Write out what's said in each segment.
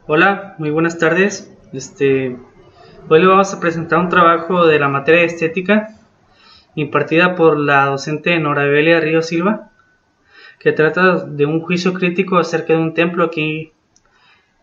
Hola, muy buenas tardes. Hoy le vamos a presentar un trabajo de la materia de estética impartida por la docente Norabelia Río Silva, que trata de un juicio crítico acerca de un templo aquí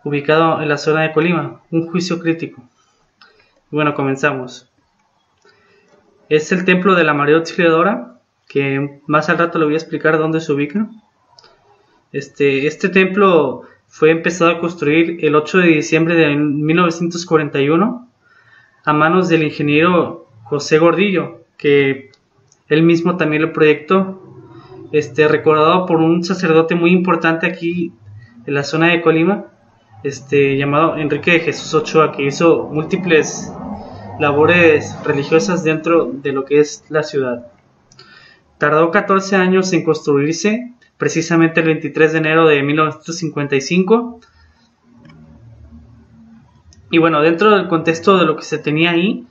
ubicado en la zona de Colima. Un juicio crítico. Bueno, comenzamos. Es el templo de la María Auxiliadora, que más al rato le voy a explicar dónde se ubica. Este templo fue empezado a construir el 8 de diciembre de 1941 a manos del ingeniero José Gordillo, que él mismo también lo proyectó, recordado por un sacerdote muy importante aquí en la zona de Colima, llamado Enrique de Jesús Ochoa, que hizo múltiples labores religiosas dentro de lo que es la ciudad. Tardó 14 años en construirse, precisamente el 23 de enero de 1955. Y bueno, dentro del contexto de lo que se tenía ahí,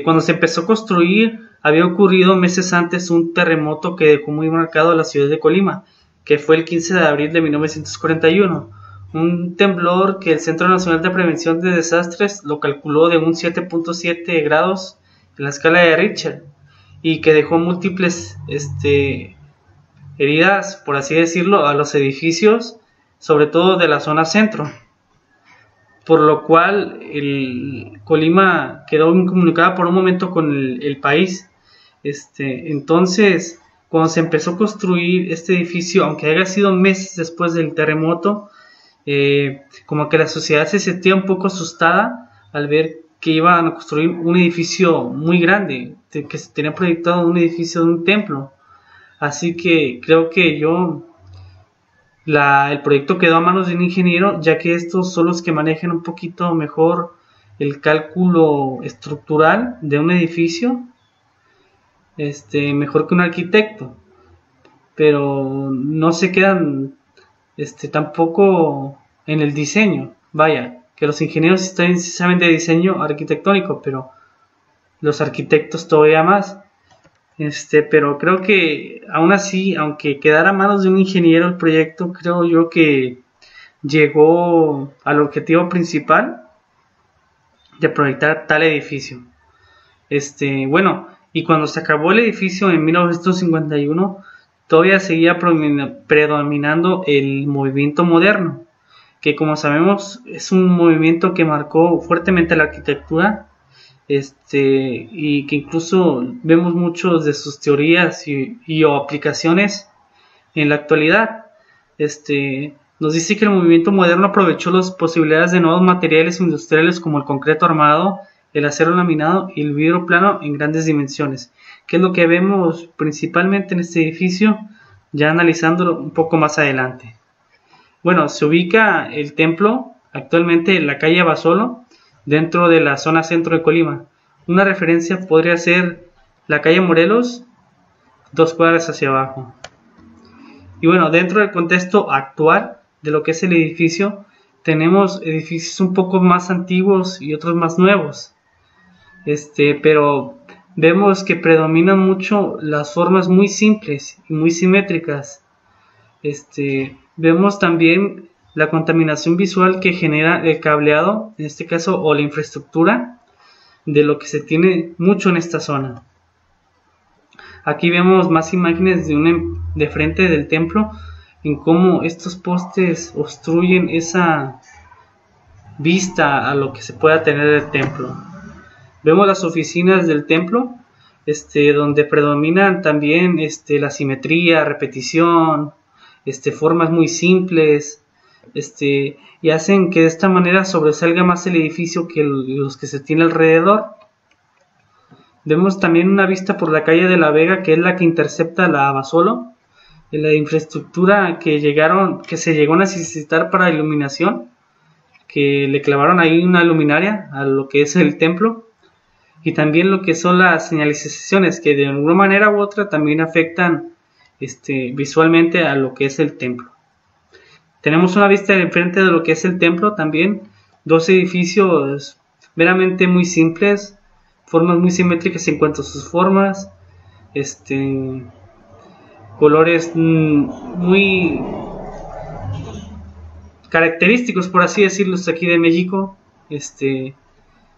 cuando se empezó a construir, había ocurrido meses antes un terremoto que dejó muy marcado a la ciudad de Colima, que fue el 15 de abril de 1941. Un temblor que el Centro Nacional de Prevención de Desastres lo calculó de un 7.7 grados en la escala de Richter, y que dejó múltiples heridas, por así decirlo, a los edificios, sobre todo de la zona centro, por lo cual el Colima quedó incomunicada por un momento con el país. Entonces, cuando se empezó a construir este edificio, aunque haya sido meses después del terremoto, como que la sociedad se sentía un poco asustada al ver que iban a construir un edificio muy grande, que se tenía proyectado un edificio de un templo. Así que creo que el proyecto quedó a manos de un ingeniero, ya que estos son los que manejan un poquito mejor el cálculo estructural de un edificio, mejor que un arquitecto, pero no se quedan tampoco en el diseño. Vaya, que los ingenieros saben de diseño arquitectónico, pero los arquitectos todavía más. Pero creo que aún así, aunque quedara a manos de un ingeniero el proyecto, creo yo que llegó al objetivo principal de proyectar tal edificio. Bueno, y cuando se acabó el edificio en 1951, todavía seguía predominando el movimiento moderno, que como sabemos es un movimiento que marcó fuertemente la arquitectura, y que incluso vemos muchos de sus teorías o aplicaciones en la actualidad. Nos dice que el movimiento moderno aprovechó las posibilidades de nuevos materiales industriales como el concreto armado, el acero laminado y el vidrio plano en grandes dimensiones, que es lo que vemos principalmente en este edificio, ya analizándolo un poco más adelante. Bueno, se ubica el templo actualmente en la calle Abasolo, dentro de la zona centro de Colima. Una referencia podría ser la calle Morelos, 2 cuadras hacia abajo. Y bueno, dentro del contexto actual de lo que es el edificio, tenemos edificios un poco más antiguos y otros más nuevos. Pero vemos que predominan mucho las formas muy simples y muy simétricas. Vemos también la contaminación visual que genera el cableado, en este caso, o la infraestructura, de lo que se tiene mucho en esta zona. Aquí vemos más imágenes de frente del templo, en cómo estos postes obstruyen esa vista a lo que se pueda tener del templo. Vemos las oficinas del templo, donde predominan también la simetría, repetición, formas muy simples, y hacen que de esta manera sobresalga más el edificio que los que se tiene alrededor. Vemos también una vista por la calle de la Vega, que es la que intercepta la Abasolo, la infraestructura que se llegó a necesitar para iluminación, que le clavaron ahí una luminaria a lo que es el templo, y también lo que son las señalizaciones, que de alguna manera u otra también afectan visualmente a lo que es el templo. Tenemos una vista de enfrente de lo que es el templo también, 2 edificios meramente muy simples, formas muy simétricas en cuanto a sus formas, colores muy característicos, por así decirlo, aquí de México,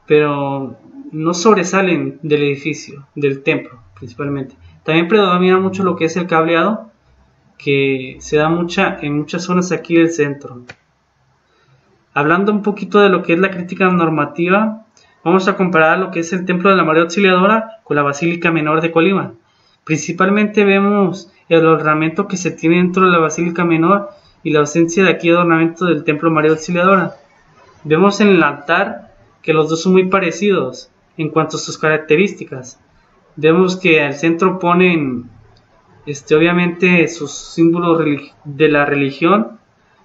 pero no sobresalen del edificio, del templo principalmente. También predomina mucho lo que es el cableado, que se da en muchas zonas aquí del centro. Hablando un poquito de lo que es la crítica normativa, vamos a comparar lo que es el templo de la María Auxiliadora con la Basílica Menor de Colima. Principalmente vemos el ornamento que se tiene dentro de la Basílica Menor y la ausencia de aquí de ornamento del templo María Auxiliadora. Vemos en el altar que los dos son muy parecidos en cuanto a sus características. Vemos que al centro ponen obviamente sus símbolos de la religión,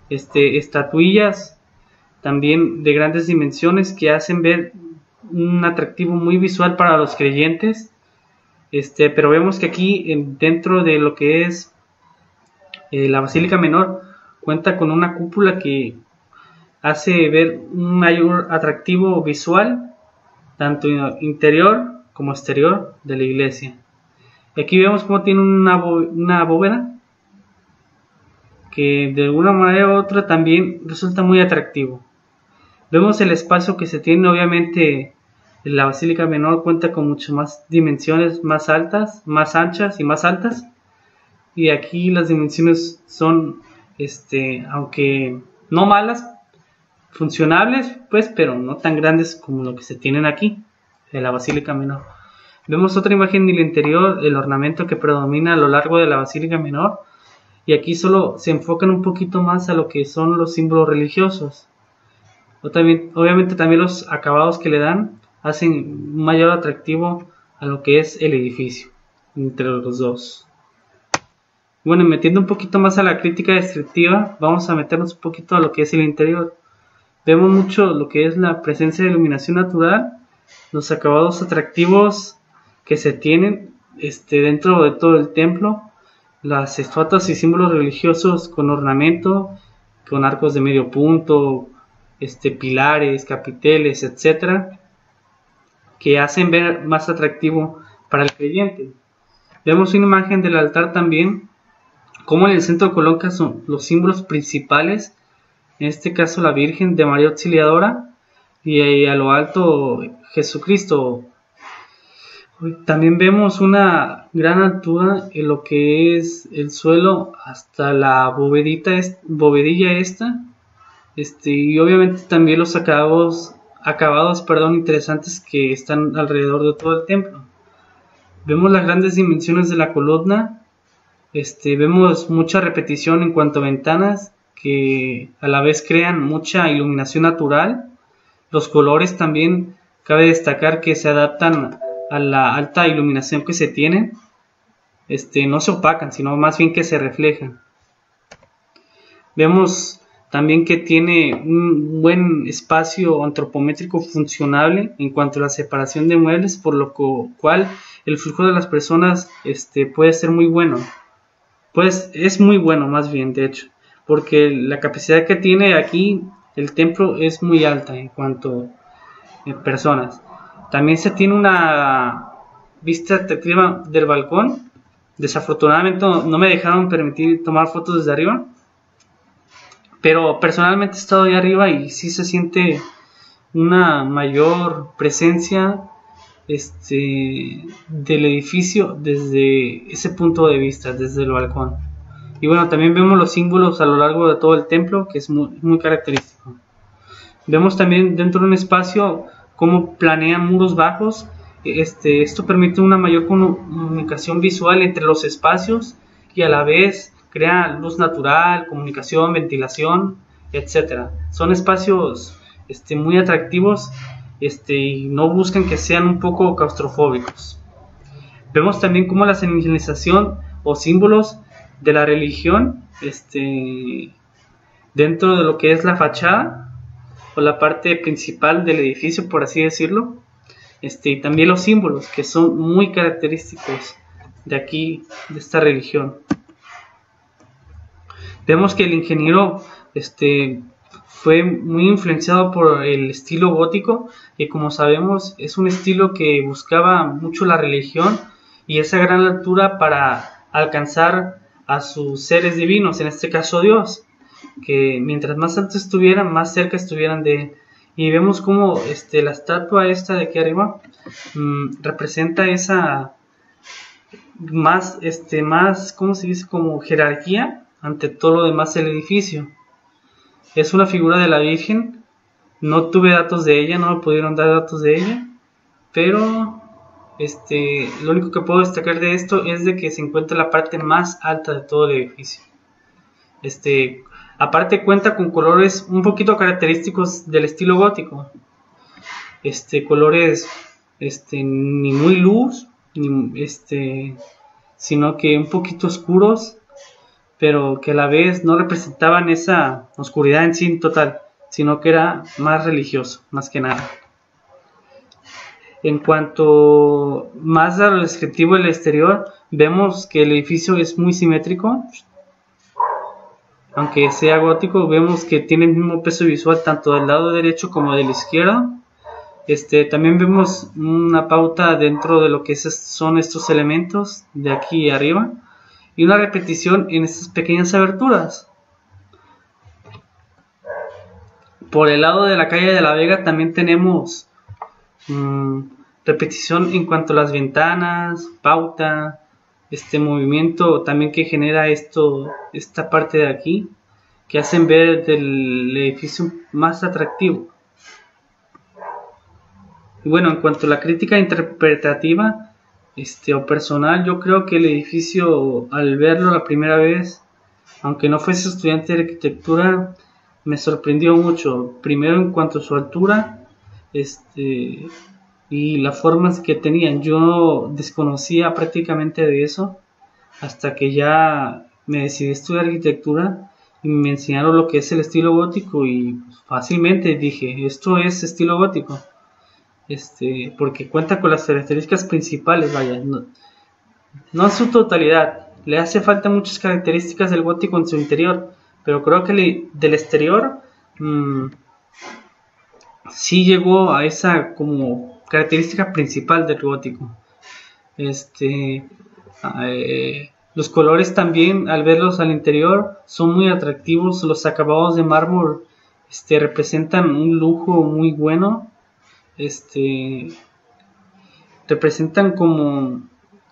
estatuillas también de grandes dimensiones que hacen ver un atractivo muy visual para los creyentes. Pero vemos que aquí dentro de lo que es la Basílica Menor cuenta con una cúpula que hace ver un mayor atractivo visual, tanto interior como exterior de la iglesia. Aquí vemos cómo tiene una bóveda que de alguna manera u otra también resulta muy atractivo. Vemos el espacio que se tiene, obviamente la Basílica Menor cuenta con muchas más dimensiones, más altas, más anchas y más altas. Y aquí las dimensiones son, aunque no malas, funcionables, pues, pero no tan grandes como lo que se tienen aquí, de la Basílica Menor. Vemos otra imagen del interior, el ornamento que predomina a lo largo de la Basílica Menor, y aquí solo se enfocan un poquito más a lo que son los símbolos religiosos. Obviamente también los acabados que le dan hacen un mayor atractivo a lo que es el edificio, entre los dos. Bueno, metiendo un poquito más a la crítica descriptiva, vamos a meternos un poquito a lo que es el interior. Vemos mucho lo que es la presencia de iluminación natural, los acabados atractivos que se tienen dentro de todo el templo, las estatuas y símbolos religiosos con ornamento, con arcos de medio punto, pilares, capiteles, etcétera, que hacen ver más atractivo para el creyente. Vemos una imagen del altar también, como en el centro colocan los símbolos principales, en este caso la Virgen de María Auxiliadora y a lo alto Jesucristo. También vemos una gran altura en lo que es el suelo hasta la bovedilla esta, y obviamente también los acabados interesantes que están alrededor de todo el templo. Vemos las grandes dimensiones de la columna, vemos mucha repetición en cuanto a ventanas que a la vez crean mucha iluminación natural. Los colores también cabe destacar que se adaptan a la alta iluminación que se tienen, no se opacan, sino más bien que se reflejan. Vemos también que tiene un buen espacio antropométrico funcionable en cuanto a la separación de muebles, por lo cual el flujo de las personas puede ser muy bueno. Pues es muy bueno más bien, de hecho, porque la capacidad que tiene aquí el templo es muy alta en cuanto a personas. También se tiene una vista atractiva del balcón. Desafortunadamente no me dejaron permitir tomar fotos desde arriba, pero personalmente he estado ahí arriba y sí se siente una mayor presencia del edificio desde ese punto de vista, desde el balcón. Y bueno, también vemos los símbolos a lo largo de todo el templo, que es muy, muy característico. Vemos también dentro de un espacio cómo planean muros bajos. Esto permite una mayor comunicación visual entre los espacios y a la vez crea luz natural, comunicación, ventilación, etc. Son espacios muy atractivos y no buscan que sean un poco claustrofóbicos. Vemos también cómo la señalización o símbolos de la religión dentro de lo que es la fachada o la parte principal del edificio, por así decirlo, y también los símbolos que son muy característicos de aquí, de esta religión. Vemos que el ingeniero fue muy influenciado por el estilo gótico, que como sabemos es un estilo que buscaba mucho la religión y esa gran altura para alcanzar a sus seres divinos, en este caso Dios. que mientras más alto estuvieran, más cerca estuvieran de él. Y vemos como la estatua esta de aquí arriba representa esa más, ¿cómo se dice? Como jerarquía ante todo lo demás del edificio. Es una figura de la Virgen. No tuve datos de ella, no me pudieron dar datos de ella, pero lo único que puedo destacar de esto es de que se encuentra en la parte más alta de todo el edificio. Aparte cuenta con colores un poquito característicos del estilo gótico. Colores ni muy luz, sino que un poquito oscuros, pero que a la vez no representaban esa oscuridad en sí en total, sino que era más religioso, más que nada. En cuanto más a lo descriptivo del exterior, vemos que el edificio es muy simétrico. Aunque sea gótico, vemos que tiene el mismo peso visual tanto del lado derecho como del izquierdo. También vemos una pauta dentro de lo que son estos elementos de aquí arriba y una repetición en estas pequeñas aberturas. Por el lado de la calle de la Vega también tenemos repetición en cuanto a las ventanas, pauta, movimiento también que genera esta parte de aquí, que hacen ver el edificio más atractivo. Y bueno, en cuanto a la crítica interpretativa o personal, yo creo que el edificio, al verlo la primera vez, aunque no fuese estudiante de arquitectura, me sorprendió mucho. Primero en cuanto a su altura y las formas que tenían. Yo desconocía prácticamente de eso hasta que ya me decidí a estudiar arquitectura y me enseñaron lo que es el estilo gótico y fácilmente dije, esto es estilo gótico. Porque cuenta con las características principales, vaya, no en su totalidad, le hace falta muchas características del gótico en su interior, pero creo que del exterior sí llegó a esa como característica principal del gótico. Los colores también, al verlos al interior, son muy atractivos. Los acabados de mármol representan un lujo muy bueno. Representan como,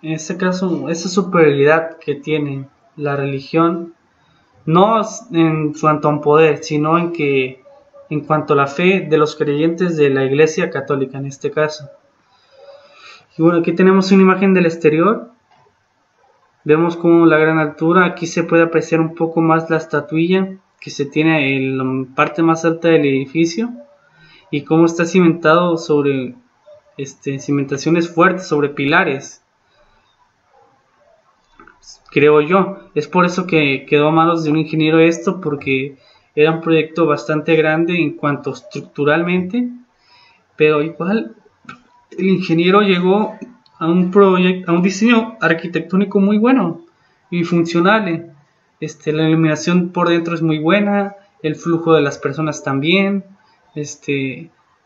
en este caso, esa superioridad que tiene la religión, no en cuanto a un poder, sino en cuanto a la fe de los creyentes de la Iglesia Católica en este caso. Y bueno, aquí tenemos una imagen del exterior. Vemos como la gran altura, aquí se puede apreciar un poco más la estatuilla que se tiene en la parte más alta del edificio y cómo está cimentado sobre cimentaciones fuertes, sobre pilares, creo yo. Es por eso que quedó a manos de un ingeniero esto, porque era un proyecto bastante grande en cuanto estructuralmente, pero igual el ingeniero llegó a un diseño arquitectónico muy bueno y funcional. La iluminación por dentro es muy buena, el flujo de las personas también.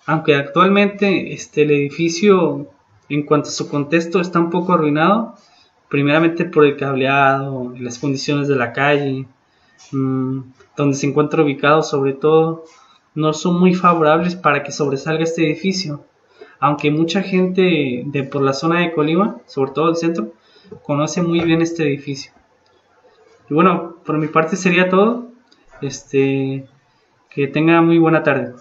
Aunque actualmente el edificio en cuanto a su contexto está un poco arruinado, primeramente por el cableado, las condiciones de la calle, donde se encuentra ubicado sobre todo, no son muy favorables para que sobresalga este edificio, aunque mucha gente por la zona de Colima, sobre todo el centro, conoce muy bien este edificio. Y bueno, por mi parte sería todo. Que tenga muy buena tarde.